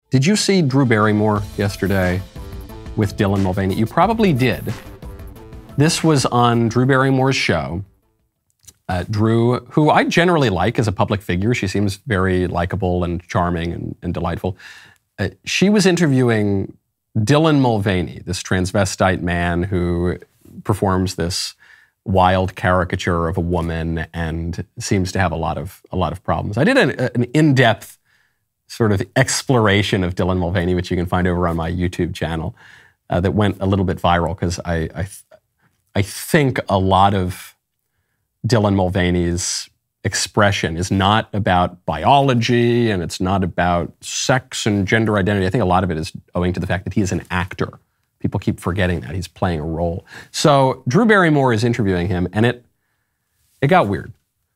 Did you see Drew Barrymore yesterday with Dylan Mulvaney? You probably did. This was on Drew Barrymore's show. Drew, who I generally like as a public figure, she seems very likable and charming and delightful. She was interviewing Dylan Mulvaney, this transvestite man who performs this wild caricature of a woman and seems to have a lot of problems. I did an in-depth sort of exploration of Dylan Mulvaney, which you can find over on my YouTube channel, that went a little bit viral because I think a lot of Dylan Mulvaney's expression is not about biology and it's not about sex and gender identity. I think a lot of it is owing to the fact that he is an actor. People keep forgetting that he's playing a role. So Drew Barrymore is interviewing him, and it got weird.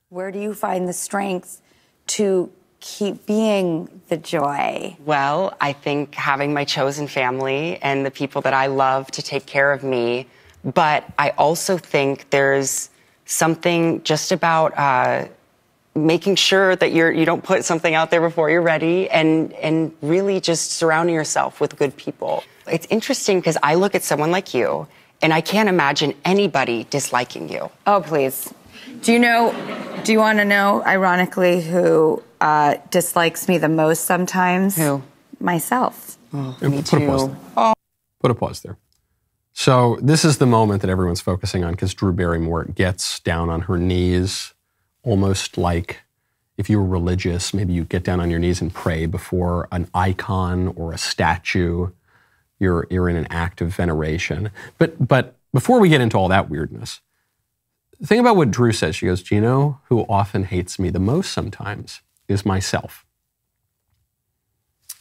Where do you find the strength to keep being the joy? Well, I think having my chosen family and the people that I love to take care of me. But I also think there's something just about making sure that you don't put something out there before you're ready, and really just surrounding yourself with good people. It's interesting because I look at someone like you and I can't imagine anybody disliking you. Oh, please. Do you want to know, ironically, who dislikes me the most sometimes? Who? Myself. Oh, me me too. too. Put a pause there. So this is the moment that everyone's focusing on because Drew Barrymore gets down on her knees, almost like if you were religious, maybe you get down on your knees and pray before an icon or a statue. You're in an act of veneration. But before we get into all that weirdness, think about what Drew says. She goes, "Do you know who often hates me the most sometimes is myself."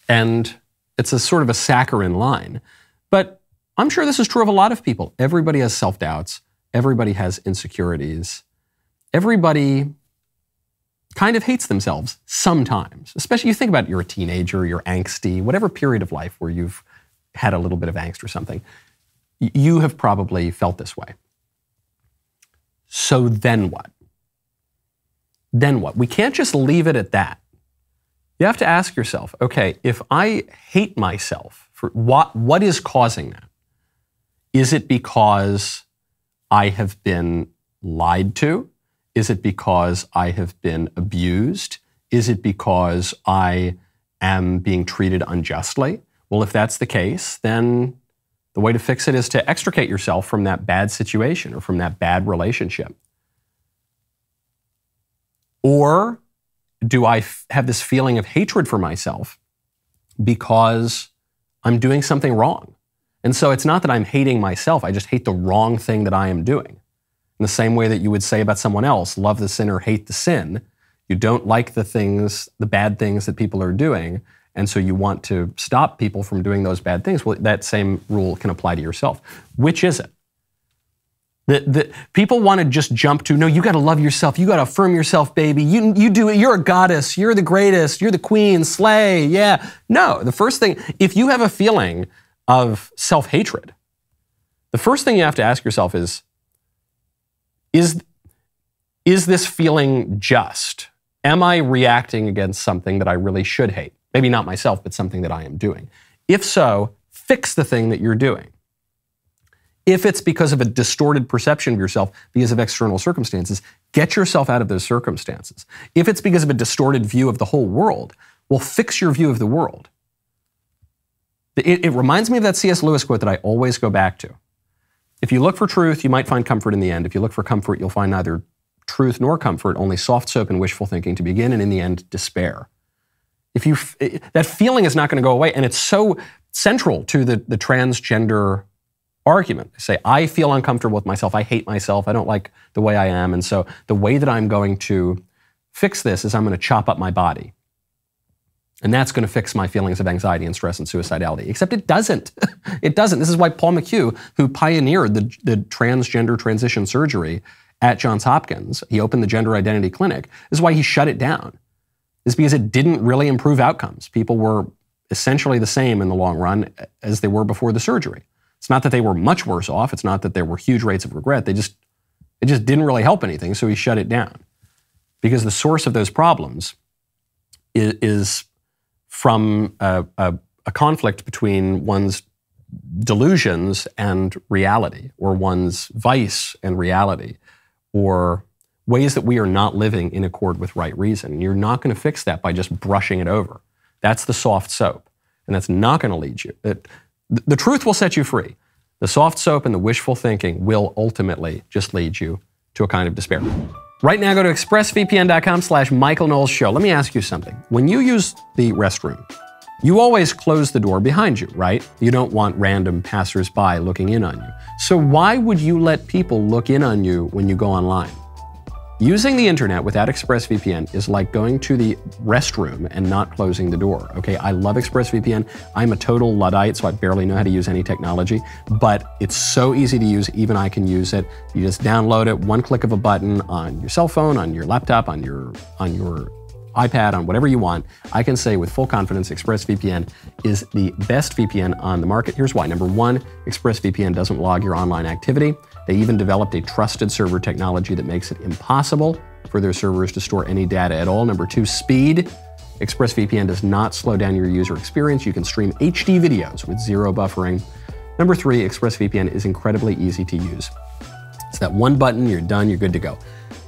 And it's a sort of a saccharine line. But I'm sure this is true of a lot of people. Everybody has self-doubts. Everybody has insecurities. Everybody kind of hates themselves sometimes. Especially, you think about it, you're a teenager, you're angsty, whatever period of life where you've had a little bit of angst or something. You have probably felt this way. So then what? Then what? We can't just leave it at that. You have to ask yourself, okay, if I hate myself, for what is causing that? Is it because I have been lied to? Is it because I have been abused? Is it because I am being treated unjustly? Well, if that's the case, then the way to fix it is to extricate yourself from that bad situation or from that bad relationship. Or do I have this feeling of hatred for myself because I'm doing something wrong? And so it's not that I'm hating myself, I just hate the wrong thing that I am doing. In the same way that you would say about someone else, love the sinner, hate the sin. You don't like the bad things that people are doing, and so you want to stop people from doing those bad things. Well, that same rule can apply to yourself. Which is it? The people want to just jump to, no, you got to love yourself. You got to affirm yourself, baby. You do it. You're a goddess. You're the greatest. You're the queen. Slay. Yeah. No, the first thing, if you have a feeling of self-hatred, the first thing you have to ask yourself is this feeling just? Am I reacting against something that I really should hate? Maybe not myself, but something that I am doing. If so, fix the thing that you're doing. If it's because of a distorted perception of yourself because of external circumstances, get yourself out of those circumstances. If it's because of a distorted view of the whole world, well, fix your view of the world. It reminds me of that C.S. Lewis quote that I always go back to. If you look for truth, you might find comfort in the end. If you look for comfort, you'll find neither truth nor comfort, only soft soap and wishful thinking to begin, and in the end, despair. That feeling is not going to go away, and it's so central to the transgender argument. Say, I feel uncomfortable with myself, I hate myself, I don't like the way I am, and so the way that I'm going to fix this is I'm going to chop up my body. And that's going to fix my feelings of anxiety and stress and suicidality. Except it doesn't. It doesn't. This is why Paul McHugh, who pioneered the transgender transition surgery at Johns Hopkins, he opened the gender identity clinic, this is why he shut it down. It's because it didn't really improve outcomes. People were essentially the same in the long run as they were before the surgery. It's not that they were much worse off. It's not that there were huge rates of regret. It just didn't really help anything, so he shut it down. Because the source of those problems is from a conflict between one's delusions and reality, or one's vice and reality, or ways that we are not living in accord with right reason. You're not going to fix that by just brushing it over. That's the soft soap, and that's not going to lead you. The truth will set you free. The soft soap and the wishful thinking will ultimately just lead you to a kind of despair. Right now, go to expressvpn.com/Michael Knowles Show. Let me ask you something. When you use the restroom, you always close the door behind you, right? You don't want random passersby looking in on you. So why would you let people look in on you when you go online? Using the internet without ExpressVPN is like going to the restroom and not closing the door, okay? I love ExpressVPN. I'm a total Luddite, so I barely know how to use any technology, but it's so easy to use, even I can use it. You just download it, one click of a button on your cell phone, on your laptop, on your iPad, on whatever you want. I can say with full confidence ExpressVPN is the best VPN on the market. Here's why. Number one, ExpressVPN doesn't log your online activity. They even developed a trusted server technology that makes it impossible for their servers to store any data at all. Number two, speed. ExpressVPN does not slow down your user experience. You can stream HD videos with zero buffering. Number three, ExpressVPN is incredibly easy to use. It's that one button, you're done, you're good to go.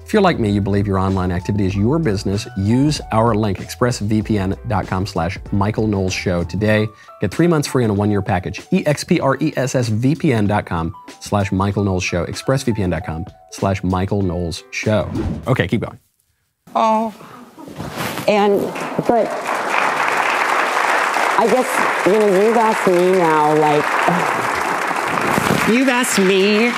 If you're like me, you believe your online activity is your business, use our link, expressvpn.com/Michael Knowles Show today. Get 3 months free on a 1-year package. expressvpn.com/Michael Knowles Show. expressvpn.com/Michael Knowles Show. Okay, keep going. Oh. But I guess, you've asked me now, you've asked me,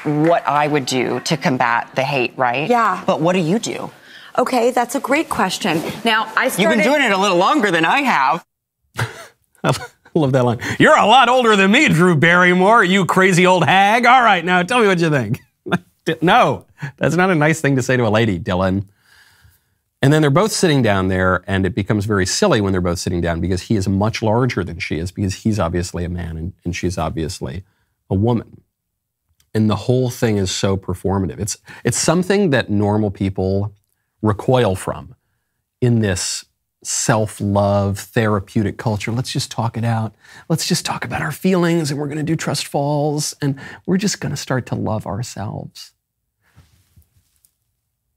what I would do to combat the hate, right? Yeah. But what do you do? Okay, that's a great question. Now, You've been doing it a little longer than I have. I love that line. You're a lot older than me, Drew Barrymore, you crazy old hag. All right, now tell me what you think. No, that's not a nice thing to say to a lady, Dylan. And then they're both sitting down there, and it becomes very silly when they're both sitting down because he is much larger than she is, because he's obviously a man and she's obviously a woman. And the whole thing is so performative. It's something that normal people recoil from in this self-love, therapeutic culture. Let's just talk it out. Let's just talk about our feelings, and we're going to do trust falls, and we're just going to start to love ourselves.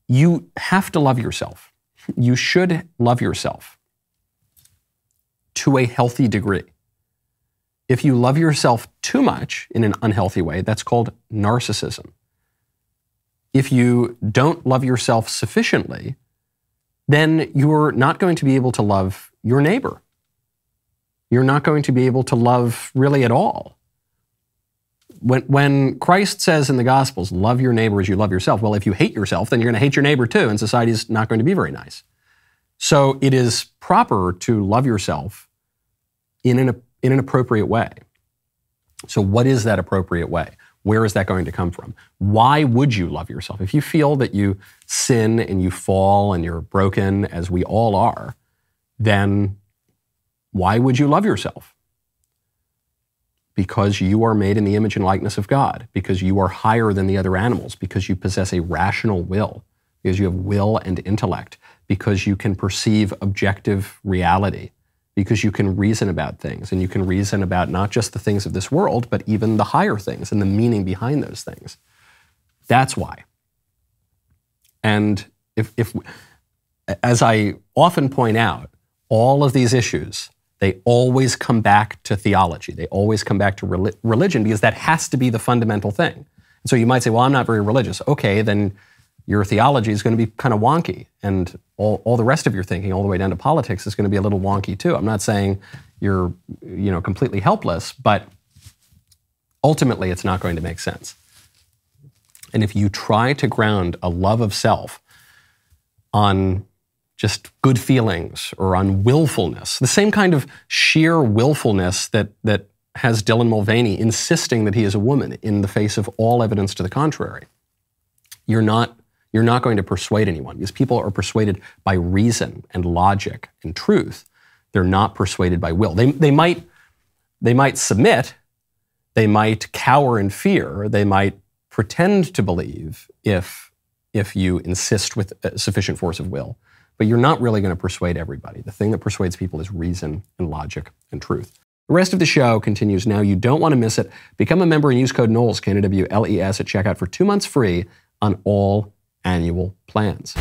You have to love yourself. You should love yourself to a healthy degree. If you love yourself too much in an unhealthy way, that's called narcissism. If you don't love yourself sufficiently, then you're not going to be able to love your neighbor. You're not going to be able to love really at all. When Christ says in the Gospels, love your neighbor as you love yourself, well, if you hate yourself, then you're going to hate your neighbor too, and society's not going to be very nice. So it is proper to love yourself in an appropriate way. So what is that appropriate way? Where is that going to come from? Why would you love yourself? If you feel that you sin and you fall and you're broken, as we all are, then why would you love yourself? Because you are made in the image and likeness of God, because you are higher than the other animals, because you possess a rational will, because you have will and intellect, because you can perceive objective reality, because you can reason about things, and you can reason about not just the things of this world, but even the higher things and the meaning behind those things. That's why. And if as I often point out, all of these issues, they always come back to theology. They always come back to religion, because that has to be the fundamental thing. And so you might say, well, I'm not very religious. Okay, then your theology is going to be kind of wonky, and all the rest of your thinking, all the way down to politics, is going to be a little wonky too. I'm not saying you're, completely helpless, but ultimately it's not going to make sense. And if you try to ground a love of self on just good feelings or on willfulness, the same kind of sheer willfulness that has Dylan Mulvaney insisting that he is a woman in the face of all evidence to the contrary, you're not going to persuade anyone, because people are persuaded by reason and logic and truth. They're not persuaded by will. They might submit, they might cower in fear, they might pretend to believe if you insist with sufficient force of will. but you're not really going to persuade everybody. The thing that persuades people is reason and logic and truth. The rest of the show continues now. You don't want to miss it. Become a member and use code Knowles, Knowles, at checkout for 2 months free on all annual plans.